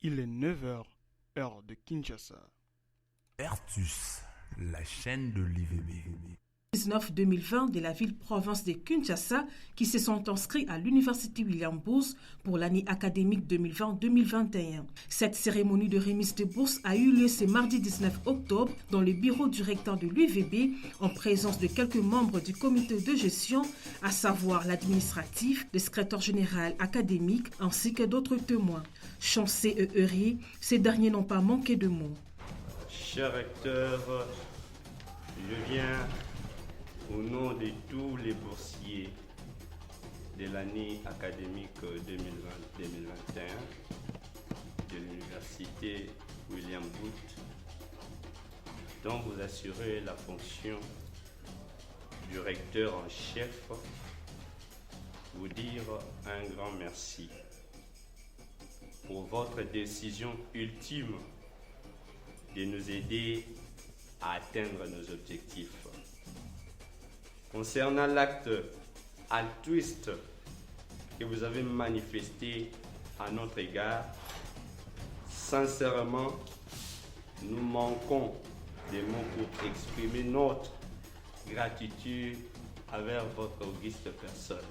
Il est 9 heures, heure de Kinshasa. Ertus, la chaîne de l'IVB. 2019-2020 de la ville-province de Kinshasa qui se sont inscrits à l'université William Bourse pour l'année académique 2020-2021. Cette cérémonie de remise de bourse a eu lieu ce mardi 19 octobre dans le bureau du recteur de l'UVB en présence de quelques membres du comité de gestion, à savoir l'administratif, le secrétaire général académique ainsi que d'autres témoins. Chancé et heureux, ces derniers n'ont pas manqué de mots. Cher recteur, je viens au nom de tous les boursiers de l'année académique 2020-2021 de l'université William Booth, dont vous assurez la fonction du recteur en chef, vous dire un grand merci pour votre décision ultime de nous aider à atteindre nos objectifs. Concernant l'acte altruiste que vous avez manifesté à notre égard, sincèrement, nous manquons des mots pour exprimer notre gratitude envers votre auguste personne.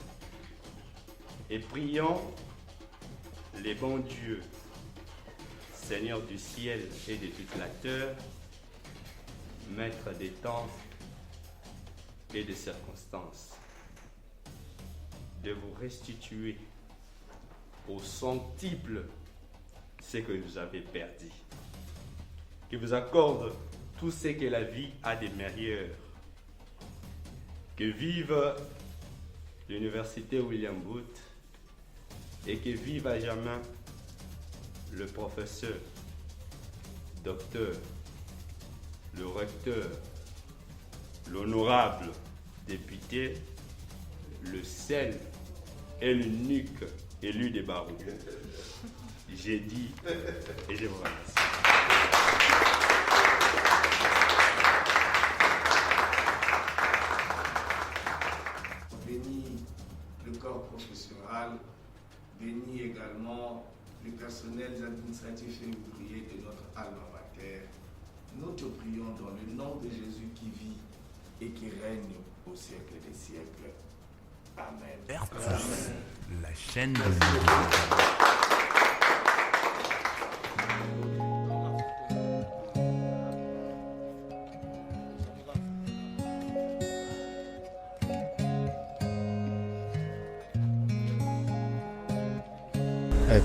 Et prions les bons dieux, Seigneur du ciel et de toute la terre, Maître des temps et des circonstances, de vous restituer au centuple ce que vous avez perdu, qui vous accorde tout ce que la vie a de meilleur. Que vive l'université William Booth et que vive à jamais le professeur, docteur, le recteur, l'honorable député, le seul et l'unique élu des barreaux. J'ai dit et je vous remercie. Bénis le corps professoral, bénis également le personnel administratif et ouvrier de notre alma mater. Nous te prions dans le nom de Jésus qui vit et qui règne au siècle des siècles. Amen. Ertus, la chaîne de l'IVB.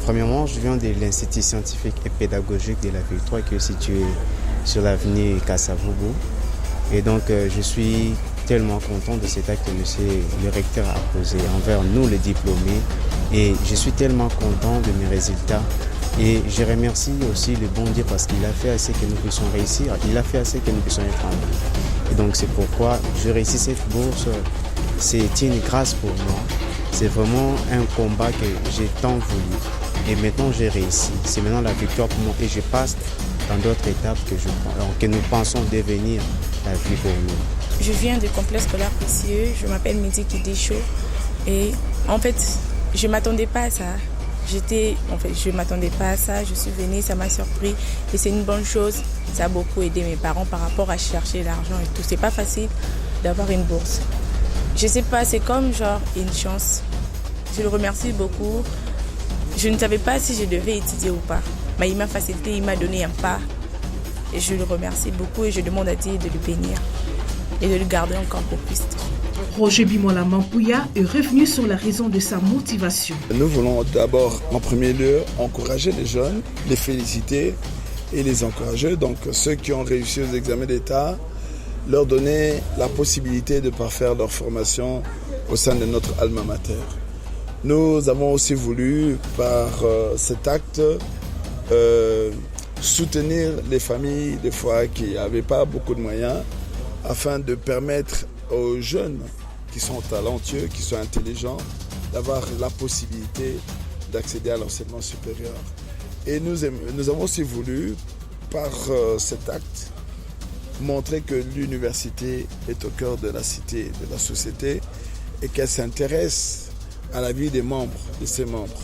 Premièrement, je viens de l'Institut scientifique et pédagogique de la ville 3 qui est situé sur l'avenue Kassavubu. Et donc, je suis tellement content de cet acte que monsieur le recteur a posé envers nous, les diplômés. Et je suis tellement content de mes résultats. Et je remercie aussi le bon Dieu parce qu'il a fait assez que nous puissions réussir. Il a fait assez que nous puissions être en vie. Et donc, c'est pourquoi je réussis cette bourse. C'est une grâce pour moi. C'est vraiment un combat que j'ai tant voulu. Et maintenant, j'ai réussi. C'est maintenant la victoire pour moi. Et je passe dans d'autres étapes que nous pensons devenir la vie pour nous. Je viens du complexe scolaire précieux. Je m'appelle Midi Kidécho. Et en fait, je ne m'attendais pas à ça. Je m'attendais pas à ça. Je suis venue, ça m'a surpris. Et c'est une bonne chose. Ça a beaucoup aidé mes parents par rapport à chercher l'argent et tout. C'est pas facile d'avoir une bourse. Je sais pas, c'est comme genre une chance. Je le remercie beaucoup. Je ne savais pas si je devais étudier ou pas. Mais il m'a facilité, il m'a donné un pas. Et je le remercie beaucoup et je demande à Dieu de le bénir et de le garder encore pour plus. Roger Bimola Mampouya est revenu sur la raison de sa motivation. Nous voulons d'abord, en premier lieu, encourager les jeunes, les féliciter et les encourager. Donc ceux qui ont réussi aux examens d'État, leur donner la possibilité de parfaire leur formation au sein de notre alma mater. Nous avons aussi voulu, par cet acte, soutenir les familles, des fois, qui n'avaient pas beaucoup de moyens, afin de permettre aux jeunes qui sont talentueux, qui sont intelligents, d'avoir la possibilité d'accéder à l'enseignement supérieur. Et nous avons aussi voulu, par cet acte, montrer que l'université est au cœur de la cité, de la société, et qu'elle s'intéresse à la vie des membres, de ses membres.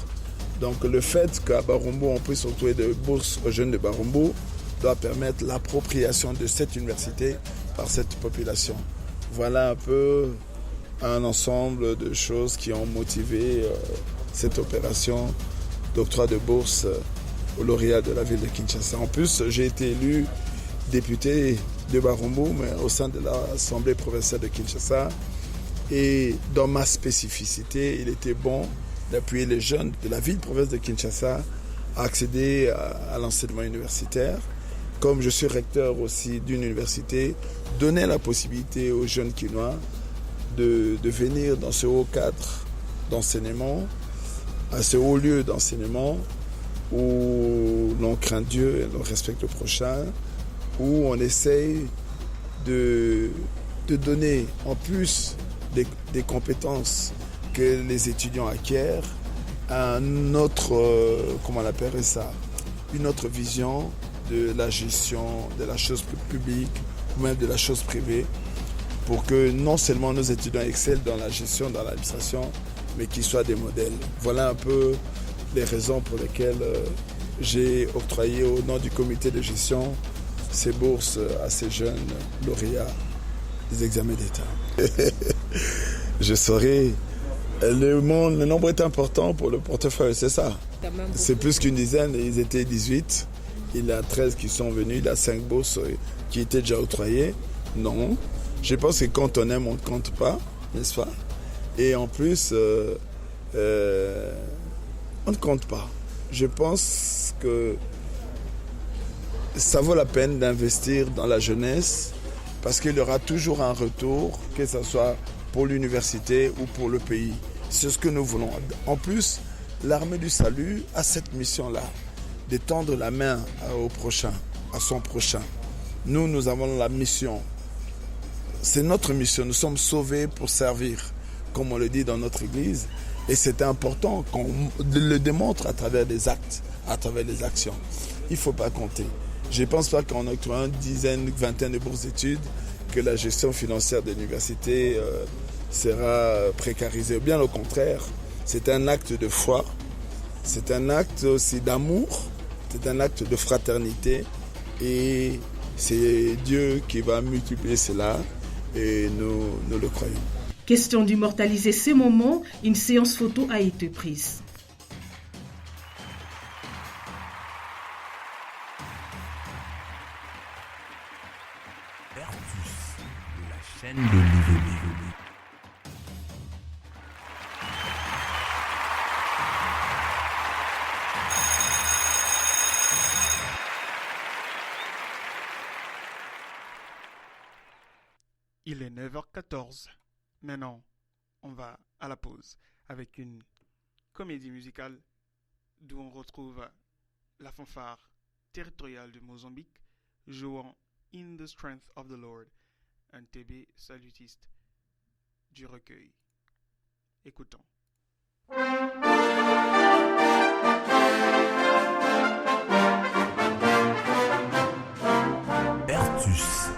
Donc le fait qu'à Barumbu, on puisse octroyer de bourses aux jeunes de Barumbu doit permettre l'appropriation de cette université par cette population. Voilà un peu un ensemble de choses qui ont motivé cette opération d'octroi de bourse aux lauréats de la ville de Kinshasa. En plus, j'ai été élu député de Barumbu, mais au sein de l'Assemblée provinciale de Kinshasa. Et dans ma spécificité, il était bon d'appuyer les jeunes de la ville province de Kinshasa à accéder à l'enseignement universitaire. Comme je suis recteur aussi d'une université, donner la possibilité aux jeunes Kinois de venir dans ce haut cadre d'enseignement, à ce haut lieu d'enseignement où l'on craint Dieu et l'on respecte le prochain, où on essaye de donner en plus des compétences que les étudiants acquièrent un autre, comment on appelle ça, une autre vision de la gestion de la chose publique ou même de la chose privée, pour que non seulement nos étudiants excellent dans la gestion, dans l'administration, mais qu'ils soient des modèles. Voilà un peu les raisons pour lesquelles j'ai octroyé au nom du comité de gestion ces bourses à ces jeunes lauréats des examens d'État. Je saurais, le nombre est important pour le portefeuille, c'est ça. C'est plus qu'une dizaine, ils étaient 18. Il y a 13 qui sont venus, il y a 5 bourses qui étaient déjà octroyées. Non, je pense que quand on aime, on ne compte pas, n'est-ce pas? Et en plus, on ne compte pas. Je pense que ça vaut la peine d'investir dans la jeunesse parce qu'il y aura toujours un retour, que ce soit pour l'université ou pour le pays. C'est ce que nous voulons. En plus, l'armée du salut a cette mission-là, de tendre la main au prochain, à son prochain. Nous avons la mission. C'est notre mission. Nous sommes sauvés pour servir, comme on le dit dans notre église. Et c'est important qu'on le démontre à travers des actes, à travers des actions. Il ne faut pas compter. Je ne pense pas qu'en octroyant une dizaine, une vingtaine de bourses d'études, que la gestion financière de l'université sera précarisée. Bien au contraire, c'est un acte de foi, c'est un acte aussi d'amour, c'est un acte de fraternité et c'est Dieu qui va multiplier cela et nous le croyons. Question d'immortaliser ces moments, une séance photo a été prise. Vertus, la chaîne de l'IVB. Il est 9h14. Maintenant, on va à la pause avec une comédie musicale d'où on retrouve la fanfare territoriale de Mozambique jouant In the Strength of the Lord, un TB salutiste du recueil. Écoutons. Vertus,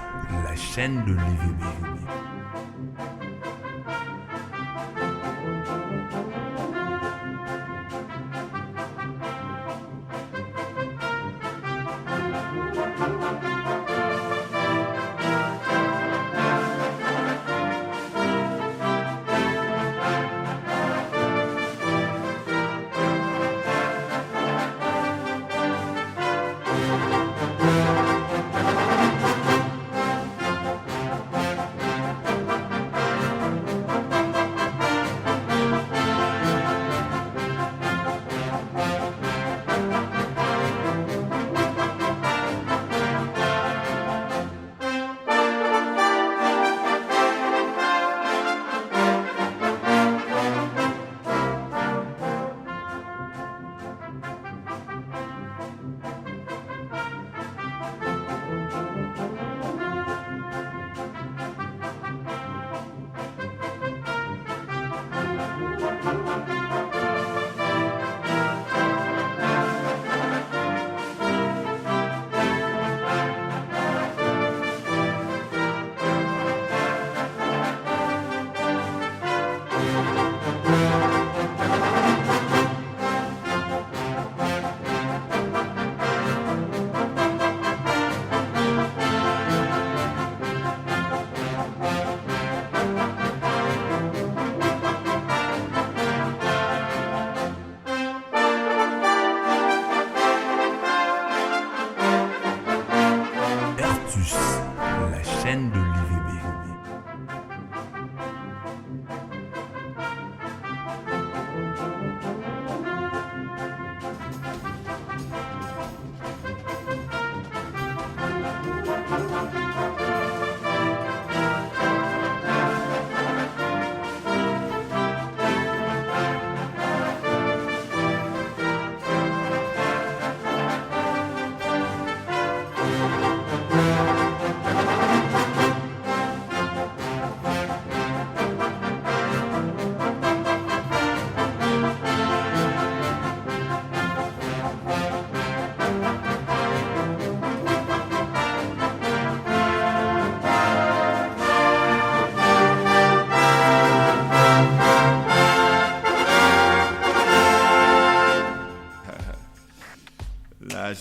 la chaîne de l'IVB.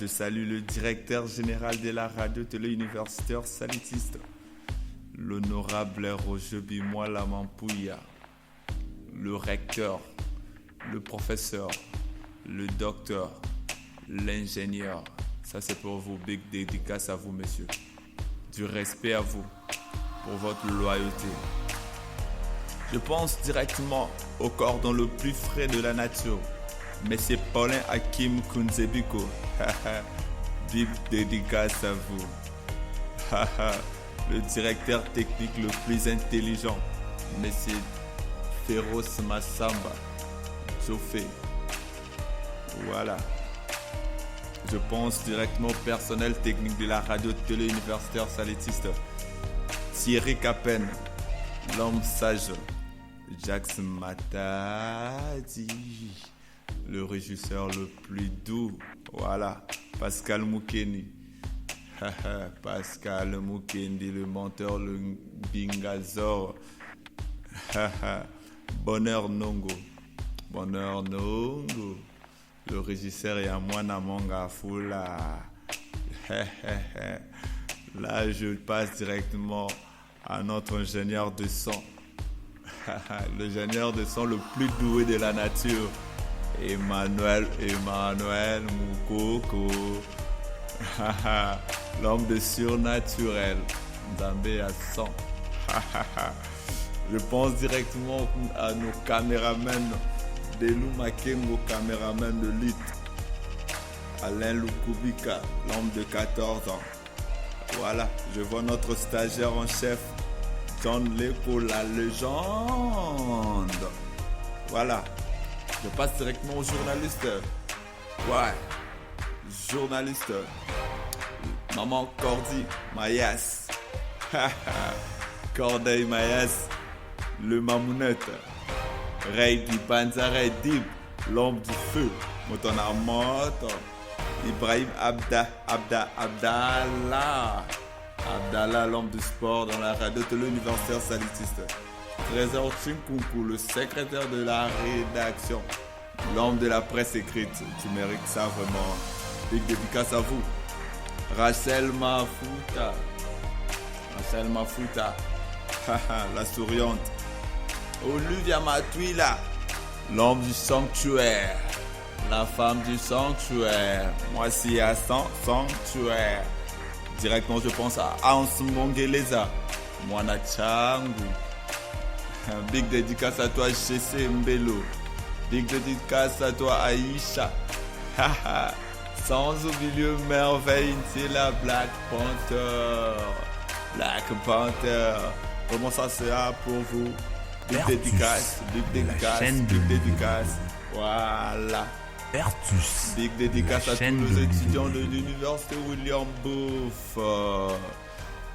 je salue le directeur général de la radio-télé universitaire salitiste, l'honorable Roger Bimoila Mampouya, le recteur, le professeur, le docteur, l'ingénieur. Ça, c'est pour vous. Big dédicace à vous, messieurs. Du respect à vous pour votre loyauté. Je pense directement au cordon le plus frais de la nature. Monsieur Paulin Hakim Kunzebiko. Big dédicace à vous. Le directeur technique le plus intelligent. Monsieur Féroce Massamba. Chauffé. Voilà. Je pense directement au personnel technique de la radio-télé universitaire salitiste. Thierry Capen, l'homme sage. Jacques Matadi, le régisseur le plus doux. Voilà. Pascal Moukeni. Pascal Moukeni, le menteur, le Bingazor. Bonheur Nongo. Bonheur Nongo. Le régisseur est à moi Namanga Fula. Là, je passe directement à notre ingénieur de son. L'ingénieur de son le plus doué de la nature. Emmanuel Moukoko. L'homme de surnaturel. Zambé à 100. Je pense directement à nos caméramans. Delou Makengo, caméraman de lutte. Alain Lukubika, l'homme de 14 ans. Voilà, je vois notre stagiaire en chef, John Leko, la légende. Voilà, je passe directement au journaliste. Ouais, journaliste. Maman Cordy Mayas. Corday Mayas, le mamounette. Reidi Banzare Dib, l'homme du feu, Motona Moto, Ibrahim Abdallah, l'homme du sport dans la radio-télé universitaire salitiste. Trésor Chinkunku, le secrétaire de la rédaction, l'homme de la presse écrite. Tu mérites ça vraiment. Big dédicace à vous. Rachel Mafuta, la souriante. Olivia Matuila, l'homme du sanctuaire, la femme du sanctuaire. Moi, si à sanctuaire. Directement, je pense à Hans Mongeleza, Mwana Changu. Big dédicace à toi, Jesse Mbelo. Big dédicace à toi, Aïcha. Sans oublier merveille, c'est la Black Panther. Black Panther. Comment ça sera pour vous? Big dédicace. Voilà. Vertus. Big dédicace à tous nos étudiants de l'université William Booth.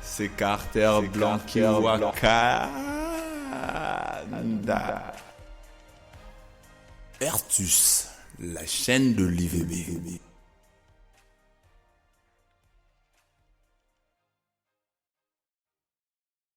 C'est Carter Blanqui Wakanda. Vertus, la chaîne de l'IVB.